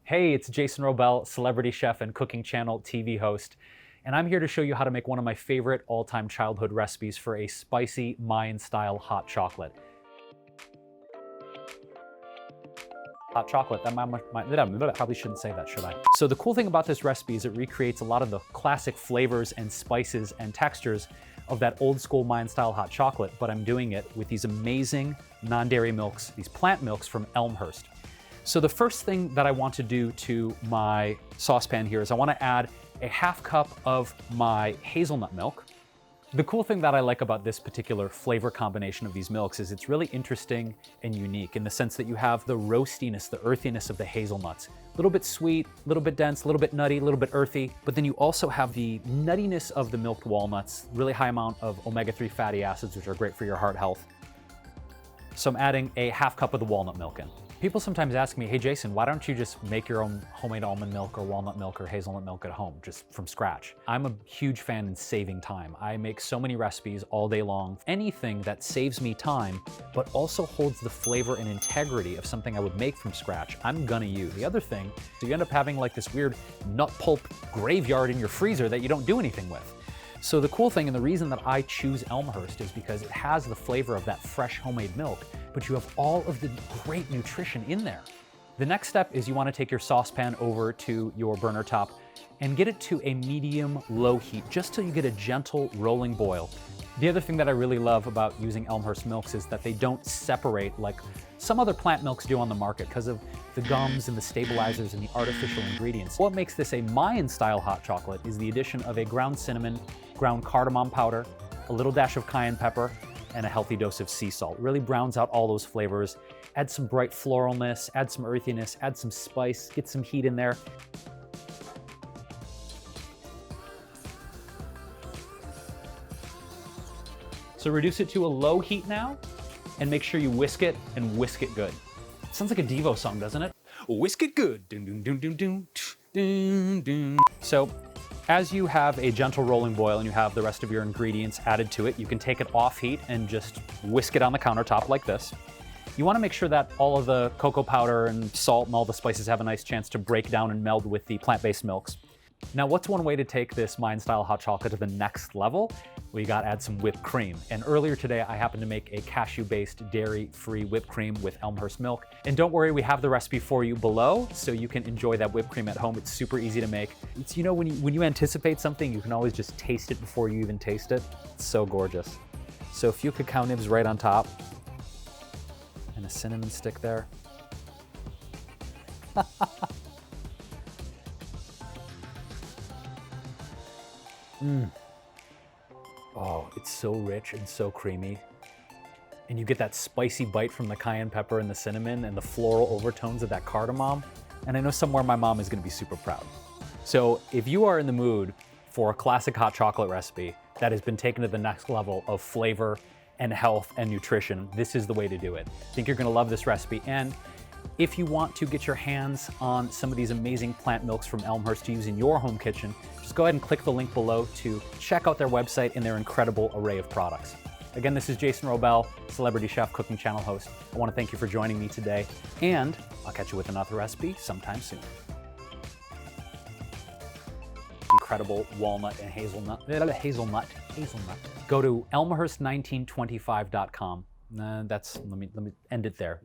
Hey, it's Jason Wrobel, celebrity chef and cooking channel TV host, and I'm here to show you how to make one of my favorite all-time childhood recipes for a spicy Mayan-style hot chocolate. Hot chocolate, I probably shouldn't say that, should I? So the cool thing about this recipe is it recreates a lot of the classic flavors and spices and textures of that old school Mayan-style hot chocolate, but I'm doing it with these amazing non-dairy milks, these plant milks from Elmhurst. So the first thing that I want to do to my saucepan here is I want to add a half cup of my hazelnut milk. The cool thing that I like about this particular flavor combination of these milks is it's really interesting and unique in the sense that you have the roastiness, the earthiness of the hazelnuts. A little bit sweet, a little bit dense, a little bit nutty, a little bit earthy, but then you also have the nuttiness of the milked walnuts, really high amount of omega-3 fatty acids, which are great for your heart health. So I'm adding a half cup of the walnut milk in. People sometimes ask me, hey Jason, why don't you just make your own homemade almond milk or walnut milk or hazelnut milk at home, just from scratch? I'm a huge fan in saving time. I make so many recipes all day long. Anything that saves me time, but also holds the flavor and integrity of something I would make from scratch, I'm gonna use. The other thing, so you end up having like this weird nut pulp graveyard in your freezer that you don't do anything with. So the cool thing and the reason that I choose Elmhurst is because it has the flavor of that fresh homemade milk, but you have all of the great nutrition in there. The next step is you want to take your saucepan over to your burner top and get it to a medium-low heat, just till you get a gentle rolling boil. The other thing that I really love about using Elmhurst milks is that they don't separate like some other plant milks do on the market because of the gums and the stabilizers and the artificial ingredients. What makes this a Mayan-style hot chocolate is the addition of a ground cinnamon, ground cardamom powder, a little dash of cayenne pepper, and a healthy dose of sea salt. Really browns out all those flavors, add some bright floralness, add some earthiness, add some spice, get some heat in there. So reduce it to a low heat now, and make sure you whisk it and whisk it good. Sounds like a Devo song, doesn't it? Whisk it good. Dun, dun, dun, dun, dun, dun, dun. So as you have a gentle rolling boil and you have the rest of your ingredients added to it, you can take it off heat and just whisk it on the countertop like this. You want to make sure that all of the cocoa powder and salt and all the spices have a nice chance to break down and meld with the plant-based milks. Now, what's one way to take this Mayan-style hot chocolate to the next level? Well, you gotta add some whipped cream. And earlier today, I happened to make a cashew-based, dairy-free whipped cream with Elmhurst milk. And don't worry, we have the recipe for you below, so you can enjoy that whipped cream at home. It's super easy to make. It's, you know, when you anticipate something, you can always just taste it before you even taste it. It's so gorgeous. So a few cacao nibs right on top, and a cinnamon stick there. Oh, it's so rich and so creamy. And you get that spicy bite from the cayenne pepper and the cinnamon and the floral overtones of that cardamom. And I know somewhere my mom is gonna be super proud. So if you are in the mood for a classic hot chocolate recipe that has been taken to the next level of flavor and health and nutrition, this is the way to do it. I think you're gonna love this recipe. And if you want to get your hands on some of these amazing plant milks from Elmhurst to use in your home kitchen, just go ahead and click the link below to check out their website and their incredible array of products. Again, this is Jason Wrobel, celebrity chef, cooking channel host. I want to thank you for joining me today, and I'll catch you with another recipe sometime soon. Incredible walnut and hazelnut. Go to elmhurst1925.com. Let me end it there.